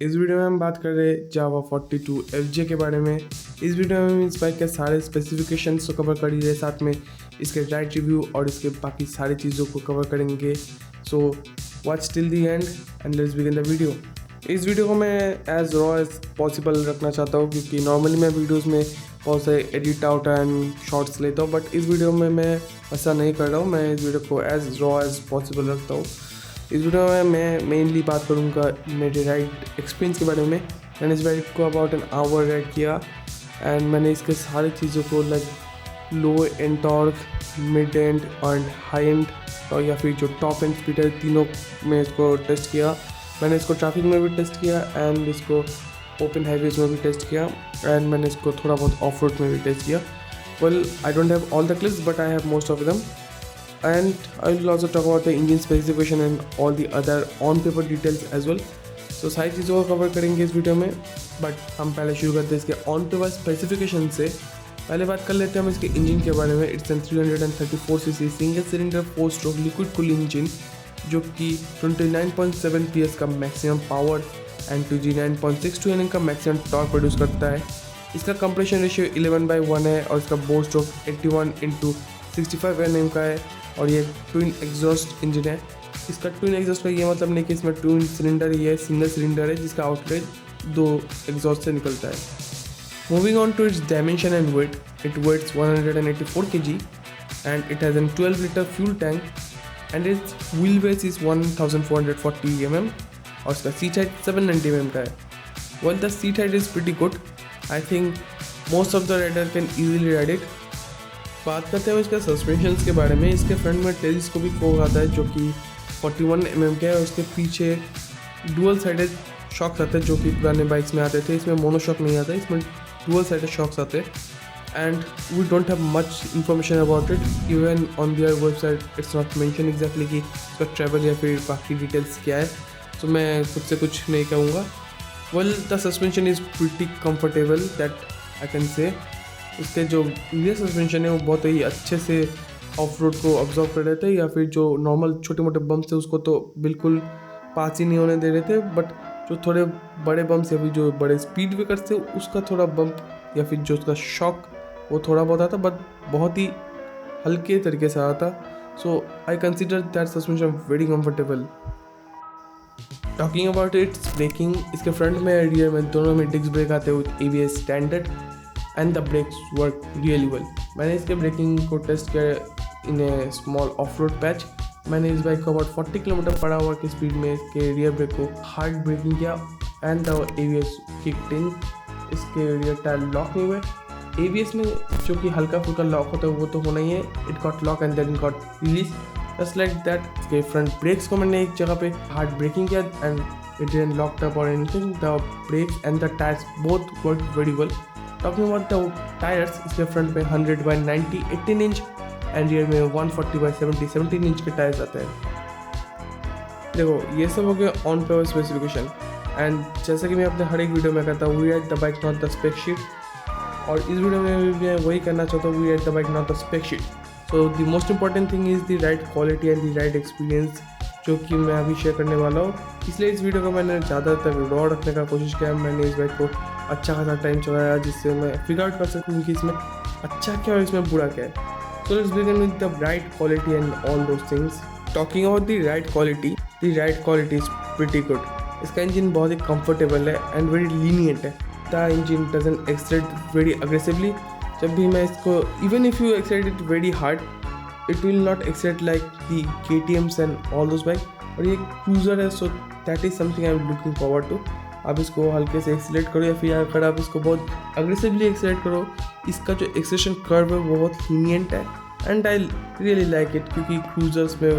इस वीडियो में हम बात कर रहे हैं जावा 42 FJ के बारे में। इस वीडियो में हम इस बाइक के सारे स्पेसिफिकेशंस को कवर कर रहे, साथ में इसके राइड रिव्यू और इसके बाकी सारी चीज़ों को कवर करेंगे। So watch till the end and let's begin the video. इस वीडियो को मैं एज रॉ एज पॉसिबल रखना चाहता हूँ, क्योंकि नॉर्मली मैं वीडियोज़ में बहुत सारे एडिट आउट एंड शॉर्ट्स लेता हूँ, बट इस वीडियो में मैं ऐसा नहीं कर रहा हूँ। मैं इस वीडियो को एज रॉ एज पॉसिबल रखता हूँ। इस वीडियो में मैं मेनली बात करूँगा मेरे राइड एक्सपीरियंस के बारे में। मैंने इस बाइक को अबाउट एन आवर राइड किया एंड मैंने इसके सारी चीज़ों को like low and torque, mid and and high and और या फिर जो टॉप एंड स्पीड है, तीनों में इसको टेस्ट किया। मैंने इसको ट्रैफिक में भी टेस्ट किया एंड इसको ओपन हाईवेज में भी टेस्ट किया एंड मैंने इसको थोड़ा बहुत ऑफ रोड में भी टेस्ट किया। Well, I don't have all the clips but I have most of them, and I will also talk about the engine specification and all the other on paper details as well. So सारी चीज़ों को cover करेंगे इस video में, but हम पहले शुरू करते हैं इसके ऑन पेपर स्पेसिफिकेशन से। पहले बात कर लेते हैं हम इसके इंजन के बारे में। It's an 334cc single cylinder 4 stroke liquid cool engine, जो कि 29.7 PS का मैक्सिमम पावर एंड 29.62 Nm का मैक्सिमम टॉर्क प्रोड्यूस करता है। इसका कंप्रेशन रेशियो 11/1 है और इसका बोर स्ट्रोक 81x65 Nm का है और ये ट्विन एग्जॉस्ट इंजन है। इसका ट्विन एग्जॉस्ट का ये मतलब नहीं कि इसमें ट्विन सिलेंडर ही है, सिंगल सिलेंडर है जिसका आउटलेट 2 एग्जॉस्ट से निकलता है। Moving on to its dimension and weight, it weighs 184 kg and it has an 12 litre fuel tank and its wheel base is 1440 mm और इसका सीट हाइट 790 mm का है। Well, the seat height is pretty good. I think most of the rider can easily ride it. बात करते हैं इसके suspensions के बारे में। इसके फ्रंट में टेलीस्कोपिक फोक आता है जो कि 41 mm का है और उसके पीछे डुअल साइडेड शॉक्स आते हैं जो कि पुराने बाइक्स में आते थे। इसमें मोनो शॉक नहीं आता है, इसमें डुअल साइडेड शॉक्स आते हैं and we don't have much information about it. Even on their website it's not mention exactly कि इसका ट्रैवल या फिर बाकी डिटेल्स क्या है, तो मैं खुद से कुछ नहीं कहूँगा। Well, the suspension is pretty comfortable that I can say. इसके जो रियर सस्पेंशन है वो बहुत ही अच्छे से ऑफ रोड को ऑब्जॉर्व कर रहे थे, या फिर जो नॉर्मल छोटे मोटे बम्प्स थे उसको तो बिल्कुल पास ही नहीं होने दे रहे थे, बट जो थोड़े बड़े बम्प्स या फिर जो बड़े स्पीड ब्रेकर्स थे उसका थोड़ा बम्प या फिर जो उसका शॉक वो थोड़ा बहुत आता, बट बहुत ही हल्के तरीके से आता। So I consider that suspension very comfortable. Talking about its braking, इसके फ्रंट में रियर में दोनों में डिस्क ब्रेक आते हैं with ABS standard and the brakes work really well. मैंने इसके ब्रेकिंग को टेस्ट किया in a small off road patch. मैंने इस बाइक को अबाउट 40 किलोमीटर पर आवर की स्पीड में इसके रियर ब्रेक को हार्ड ब्रेकिंग किया and the ABS kicked in. इसके रियर टायर लॉक नहीं हुए। ABS में जो कि हल्का फुल्का लॉक होता है वो तो होना ही है। It got lock and then got release just like that. इसके फ्रंट ब्रेक्स को मैंने एक जगह पे हार्ड ब्रेकिंग किया and it didn't lock up और anything. The brakes and the tyres both work very well. Talking about the tyres, इसके front में 100/90 18 इंच एंड रियर में 140/70 17 इंच के टायर्स आते हैं। देखो, ये सब हो गया ऑन पेपर स्पेसिफिकेशन एंड जैसा कि मैं अपने हर एक वीडियो में कहता हूँ, we ride the bike not the spec sheet, और इस वीडियो में भी मैं वही करना चाहता हूँ, we ride the bike not the spec sheet. So the most important thing is the ride quality and the ride experience, जो कि मैं अभी शेयर करने वाला हूँ। इसलिए इस वीडियो को मैंने ज़्यादातर रॉ रखने का कोशिश किया। मैंने इस बाइक को अच्छा खासा टाइम चलाया जिससे मैं फिगर आउट कर सकूँ कि इसमें अच्छा क्या है और इसमें बुरा क्या है। So let's begin with the ride quality and all those things. Talking about the ride quality is pretty good. इसका इंजन बहुत ही कंफर्टेबल है एंड वेरी लीनियंट है। The engine doesn't accelerate very aggressively. जब भी मैं इसको even if you accelerate it very hard, it will not accelerate like the KTMs and all those bike. और ये क्रूजर है, so that is something I am looking forward to. आप इसको हल्के से एक्सीलेट करो या फिर अगर आप इसको बहुत अग्रेसिवली एक्सीलेट करो, इसका जो एक्सेलेरेशन कर्व है वो बहुत लीनियंट है and I really like it, क्योंकि क्रूजर्स में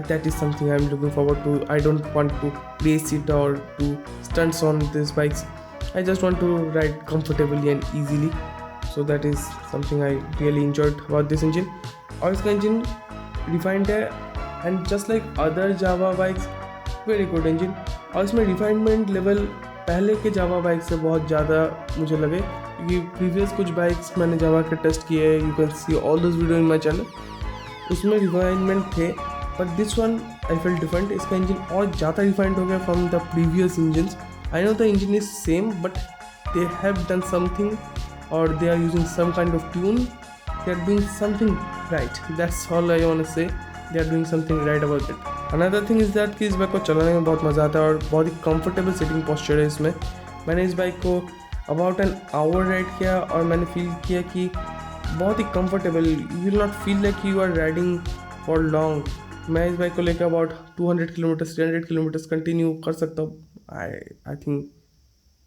that is something I am looking forward to. I don't want to race it और to stunts on this bikes. I just want to ride comfortably and easily, so that is something I really enjoyed about this engine. और इसका engine refined है and just like other Jawa bikes, very good engine. और इसमें refinement level पहले के जावा bike से बहुत ज़्यादा मुझे लगे, क्योंकि प्रीवियस कुछ बाइक्स मैंने जावा के टेस्ट किए हैं, you can see all those video in my channel, उसमें रिफाइनमेंट थे, but this one I feel different. इसका इंजन और ज़्यादा रिफाइंड हो गया from the previous engines I know the engine is same, but they have done something, or they are using some kind of tune. They are doing something right. That's all I want to say. They are doing something right about it. Another thing is that कि इस bike को चलाने में बहुत मज़ा आता है और बहुत ही कंफर्टेबल सिटिंग पोस्चर है इसमें. मैंने इस बाइक को अबाउट एन आवर राइड किया और मैंने फील किया कि बहुत ही comfortable. You will not feel like you are riding for long. मैं इस बाइक को लेकर अबाउट 200 किलोमीटर्स 300 किलोमीटर्स कंटिन्यू कर सकता हूँ. आई थिंक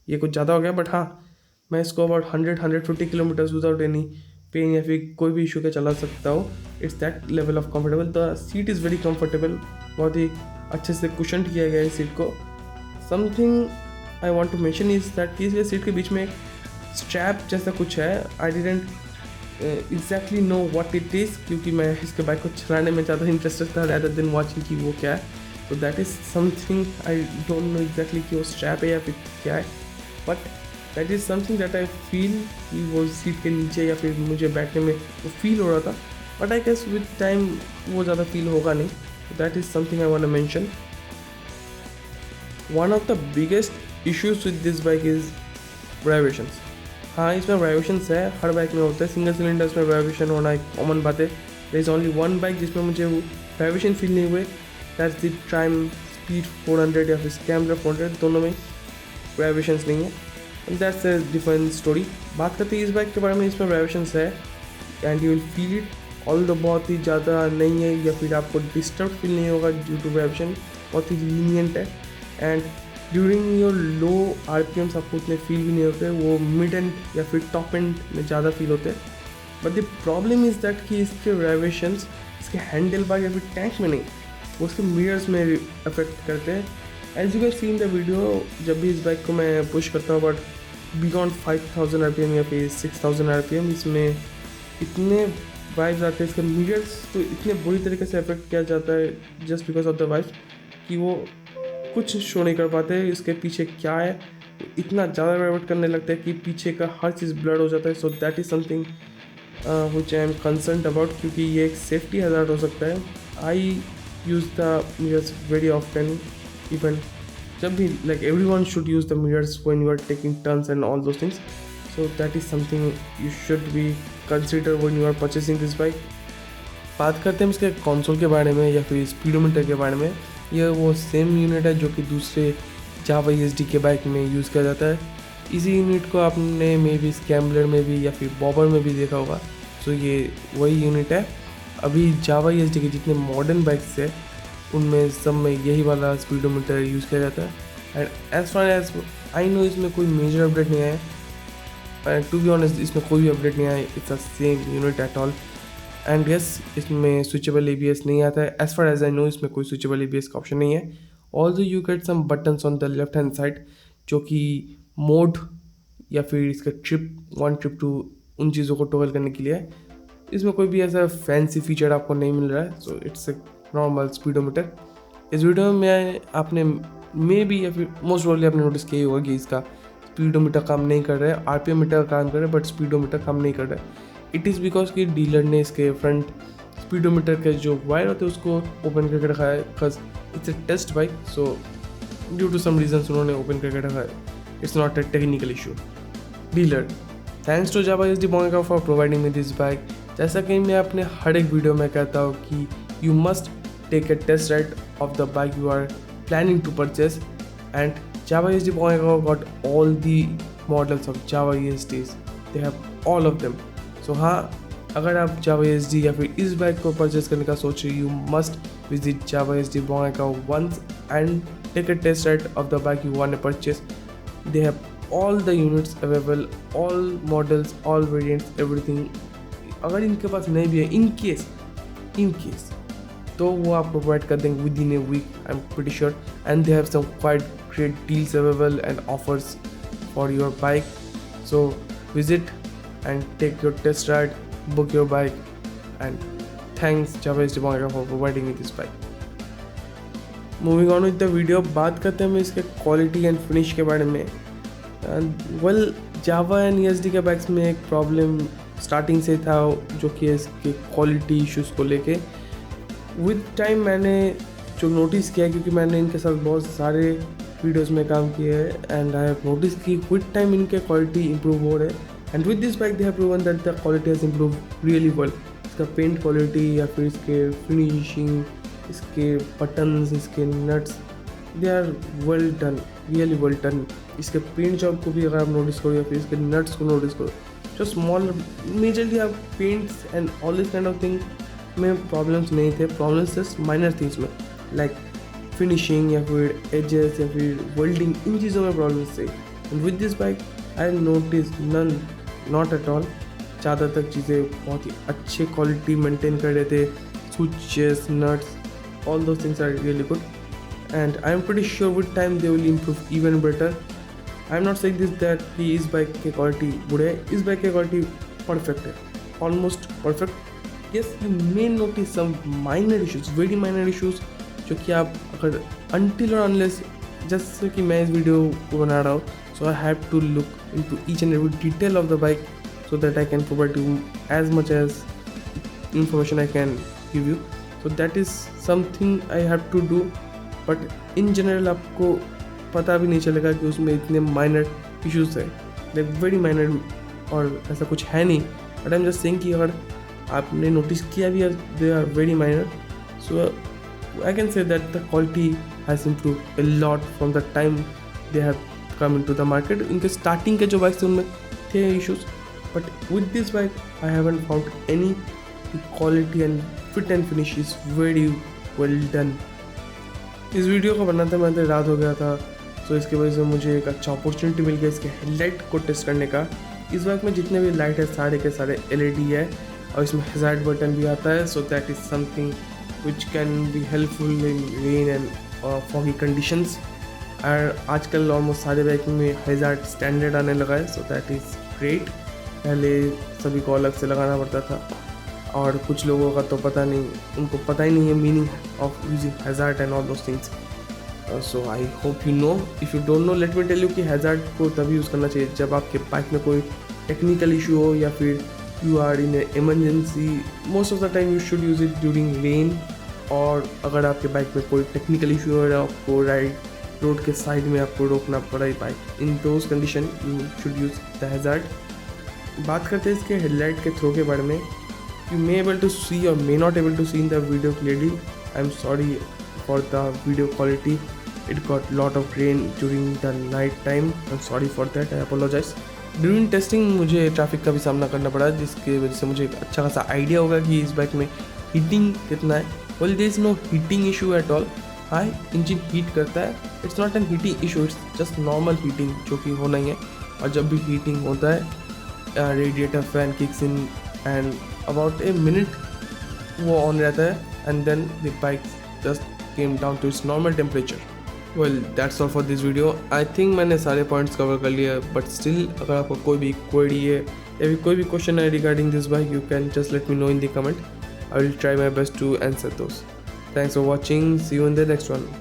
ये कुछ ज़्यादा हो गया, बट हाँ, मैं इसको about 100-150 kilometres without any pain या फिर कोई भी इशू के चला सकता हूँ. It's that level of comfortable. The seat is very comfortable. बहुत ही अच्छे से कुशन किया गया है इस सीट को. Something I want to mention is that इस सीट के बीच में एक स्ट्रैप जैसा कुछ है. I didn't exactly know what it is, क्योंकि मैं इसके बाइक को चलाने में ज़्यादा इंटरेस्टेड था रैदर देन वॉचिंग कि वो क्या है. तो that is something I don't know exactly कि वो स्ट्रैप है या फिर क्या है, but that is something that I feel कि वो सीट के नीचे या फिर मुझे बैठने में वो फील हो रहा था. But I guess with time वो ज़्यादा फील होगा नहीं. That is something I want to mention. One of the biggest issues with this bike is vibrations. हाँ, इसमें वाइब्रेशंस है, हर बाइक में होता है. सिंगल सिलेंडर्स में वाइब्रेशन होना एक कॉमन बात है. There is only one bike जिसमें मुझे वो वाइब्रेशन फील नहीं हुए. दैट्स द ट्राइम स्पीड 400 या फिर स्क्रैम्बलर 400. दोनों में वाइब्रेशंस नहीं है. That's a different story. बात करते हैं इस बाइक के बारे में. इसमें वाइब्रेशंस है and you will feel it. All the बहुत ही ज़्यादा नहीं है या फिर आपको डिस्टर्ब फील नहीं होगा ड्यू टू वाइब्रेशन. बहुत ही लीनियंट है and during your low RPMs आपको उतने फील भी नहीं होते. वो मिड एंड या फिर टॉप एंड में ज़्यादा फील होते हैं. But the problem is that कि इसके वाइब्रेशंस इसके हैंडल बार या फिर टैंक में नहीं, वो उसके मिरर्स में अफेक्ट करते हैं. As you can see in the video, जब भी इस बाइक को मैं पुश करता हूँ बट बियॉन्ड 5000 RPM या फिर 6000 RPM, इसमें इतने वाइब्स आते हैं. इसके मिरर्स तो इतने बुरी तरीके से अफेक्ट किया जाता है just because of the vibes कि वो कुछ शो नहीं कर पाते. इसके पीछे क्या है, इतना ज़्यादा वाइब्रेट करने लगता है कि पीछे का हर चीज़ ब्लड हो जाता है. So that is something which I am concerned about, क्योंकि ये एक सेफ्टी हज़ार्ड हो सकता है. I use the mirrors very often, even जब भी like everyone should use the mirrors when you are taking turns and all those things. So that is something you should be consider when you are purchasing this bike. बात करते हैं इसके console के बारे में या फिर स्पीडोमीटर के बारे में. यह वो सेम यूनिट है जो कि दूसरे जावा ESD के बाइक में यूज़ किया जाता है. इसी यूनिट को आपने मे बी स्क्रैम्बलर में भी या फिर बॉबर में भी देखा होगा. सो ये वही यूनिट है. अभी जावा ESD के जितने मॉडर्न बाइक्स है उनमें सब में यही वाला स्पीडोमीटर यूज़ किया जाता है. And as far as I know इसमें कोई मेजर अपडेट नहीं आया. टू बी ऑनेस्ट इसमें कोई भी अपडेट नहीं आया. It's a same unit at all. And yes, इसमें स्विचेबल ABS नहीं आता है. As far as I know इसमें कोई स्विचेबल ABS का ऑप्शन नहीं है. Also you get some buttons on the left hand side जो कि मोड या फिर इसका ट्रिप 1 ट्रिप 2 उन चीज़ों को टॉगल करने के लिए है. इसमें कोई भी ऐसा फैंसी फीचर आपको नहीं मिल रहा है. So it's a normal speedometer. इस वीडियो में आपने मे बी या फिर मोस्ट प्रोबेबली आपने नोटिस किया होगा कि इसका स्पीडोमीटर काम नहीं कर रहा है. RPM मीटर काम कर रहा है बट स्पीडोमीटर काम नहीं कर रहा है. इट इज़ बिकॉज कि डीलर ने इसके फ्रंट स्पीडोमीटर के जो वायर होते हैं उसको ओपन करके रखा है. Because it's a test bike, so due to some reason उन्होंने ओपन करके रखा है. It's not a technical issue. Dealer, thanks to Jawa ESD Bongaigaon for providing me this bike. जैसा कि मैं अपने हर एक वीडियो में कहता हूँ कि you must take a test ride of the bike you are planning to purchase. And Jawa ESD Bongaigaon got all the models of Jawa ESDs. They have all of them. So हाँ, अगर आप जावा ESD या फिर इस bike को purchase करने का सोच रहे, you must visit Java ESD Bongaigaon once and take a test ride of the bike you want to purchase. They have all the units available, all models, all variants, everything. अगर इनके पास नहीं भी है, in case तो वो आपको provide कर देंगे within a week, I'm pretty sure. And they have some quite great deals available and offers for your bike. So visit and take your test ride, book your bike, and thanks Java ESD Bongaigaon for providing me this bike. Moving on with the video, बात करते हैं इसके quality and finish के बारे में. Well, Java and ESD के bikes में एक प्रॉब्लम स्टार्टिंग से था जो कि इसके क्वालिटी इश्यूज़ को लेके. विद टाइम मैंने जो नोटिस किया, क्योंकि मैंने इनके साथ बहुत सारे वीडियोस में काम किया है एंड आई हैव नोटिस कि विद टाइम इनके क्वालिटी इंप्रूव हो रहे हैं and with this bike they have proven that the quality has improve really well. इसका पेंट क्वालिटी या फिर इसके फिनिशिंग, इसके बटन्स, इसके nuts, they are well done, really well done. इसके पेंट जॉब को भी अगर आप नोटिस करो या फिर इसके नट्स को नोटिस करो, जो स्मॉल मेजरली आप paints and all this kind of thing में प्रॉब्लम्स नहीं थे, प्रॉब्लम्स जस्ट माइनर थिंग्स में लाइक फिनिशिंग या फिर एजेस या फिर वेल्डिंग, इन चीज़ों में प्रॉब्लम्स थे। And with this bike I notice none, not at all. ज़्यादातर चीज़ें बहुत ही अच्छे क्वालिटी मेंटेन कर रहे थे, switches, nuts, all those things are really good and I am pretty sure with time they will improve even better. I am not saying this that कि इस बाइक की क्वालिटी बुरे है, इस बाइक की क्वालिटी परफेक्ट है, almost perfect. Yes, you may notice some minor issues, very minor issues, जो कि आप अगर अनटिल और अनलेस, जैसे कि मैं इस वीडियो को बना रहा हूँ, so I have to look into each and every detail of the bike so that I can provide you as much as information I can give you. So that is something I have to do, but in general आपको पता भी नहीं चलेगा कि उसमें इतने minor issues है, like very minor, और ऐसा कुछ है नहीं, but I'm just saying कि अगर आपने नोटिस किया भी है they are very minor, so I can say that the quality has improved a lot from the time they have come into the market. इनके स्टार्टिंग के जो बाइक्स थे उनमें थे issues, but with this bike I haven't found any. The quality and fit and finish is very well done. इस video को बनाते बनाते रात हो गया था, तो इसकी वजह से मुझे एक अच्छा अपॉर्चुनिटी मिल गया इसके हेडलाइट को टेस्ट करने का। इस बाइक में जितने भी लाइट है सारे के सारे LED है और इसमें हैज़ार्ड बटन भी आता है, so that is something which can be helpful in rain and foggy conditions. और आजकल ऑलमोस्ट सारे बाइक में हैज़ार्ड स्टैंडर्ड आने लगा है, सो दैट इज़ ग्रेट। पहले सभी को अलग से लगाना पड़ता था और कुछ लोगों का तो पता नहीं, उनको पता ही नहीं है meaning of using hazard and all those things. So I hope you know, if you don't know let me tell you कि हैज़ार्ड को तभी यूज़ करना चाहिए जब आपके बाइक में कोई टेक्निकल इशू हो या फिर you are in emergency. Most of the time you should use it during rain, और अगर आपके बाइक में कोई टेक्निकल इशू हो रहा है, आपको रोड के साइड में आपको रोकना पड़ा है bike, in those condition you should use the hazard. बात करते हैं इसके हेडलाइट के थ्रो के बारे में। You may able to see और may not able to see in the video clearly, I am sorry for the video quality, it got lot of rain during the night time, I am sorry for that, I apologise. During testing मुझे traffic का भी सामना करना पड़ा, जिसकी वजह से मुझे एक अच्छा खासा आइडिया होगा कि इस बाइक में हीटिंग कितना है। Well there is no heating issue at all. हाँ, इंजन हीट करता है, it's not an heating issue, it's just normal heating जो कि होना ही है। और जब भी हीटिंग होता है radiator fan kicks in and about a minute वो ऑन रहता है and then the bike just came down to its normal temperature. Well, that's all for this video. I think मैंने सारे पॉइंट्स कवर कर लिए, but still अगर आपको कोई भी क्वेरी है या फिर कोई भी क्वेश्चन है regarding this bike, you can just let me know in the comment. I will try my best to answer those. Thanks for watching. See you in the next one.